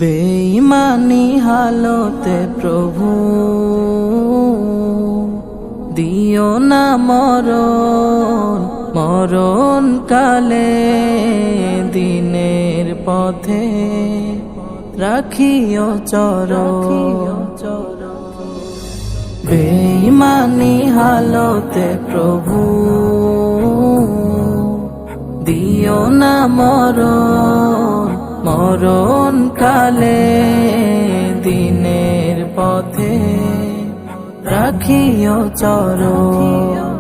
বেঈমানি হালতে প্রভু দিও না মরণ, মরণ কালে দিনের পথে রাখিও চরণ। বেঈমানি হালতে প্রভু দিও না মরণ, মরণ কালে দিনের পথে রাখিও চরণ।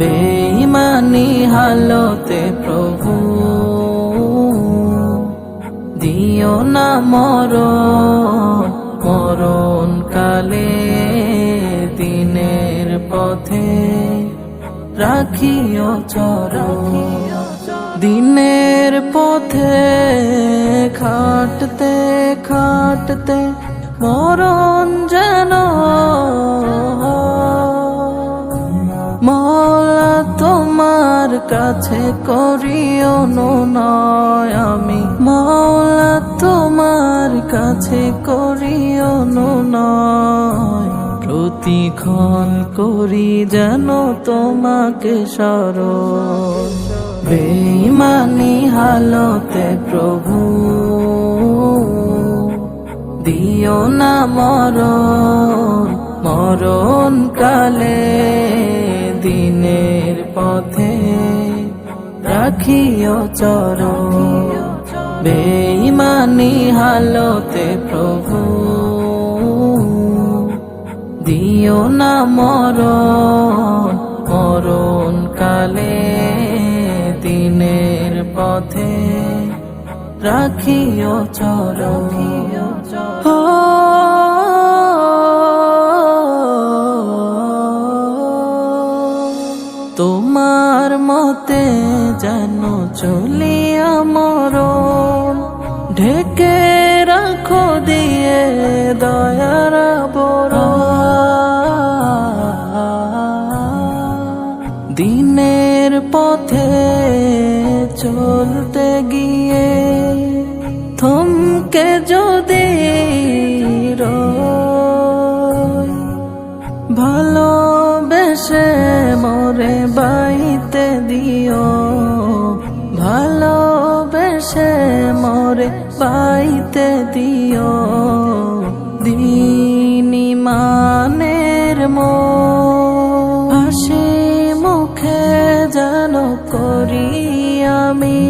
বেঈমানি হালতে প্রভু দিও না মরণ, মরণ কালে দিনের পথে রাখিও চরণ। দিনের পথে খাটতে খাটতে মরণ যেন মওলা তোমার কাছে করিও নয়, আমি মওলা তোমার কাছে করিও নয়। প্রতিক্ষণ করি যেন তোমাকে স্মরণ। বেঈমানি হালতে প্রভু দিও না মরণ, মরণ কালে দিনের পথে রাখিও চরণ। বেঈমানি হালতে প্রভু দিও না মরণ, মরণ কালে দিনের পথে রাখিও চরণ। তোমার মতে যেন চলিয়া মরণ, ঢেকে রাখো দিয়ে দয়ার দিনের পথে চলতে গিয়ে থমকে যদি রই, ভালোবেসে মোরে বাইতে দিও, ভালোবেসে মোরে বাইতে দিও। দিন ইমানের হাসি মুখে যেন করি আমি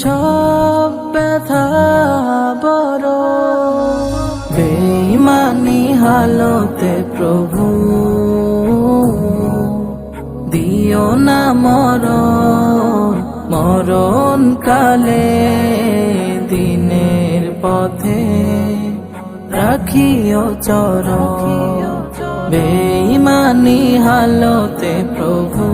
সব ব্যথা বড়। বেঈমানি হালতে প্রভু দিও না মরণ, মরণ কালে দিনের পথে রাখিও চরণ। বেঈমানি হালতে প্রভু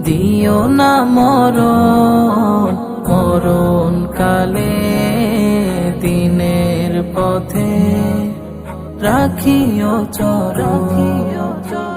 দিও না মরণ, মরণ কালে দিনের পথে রাখিও চরণ।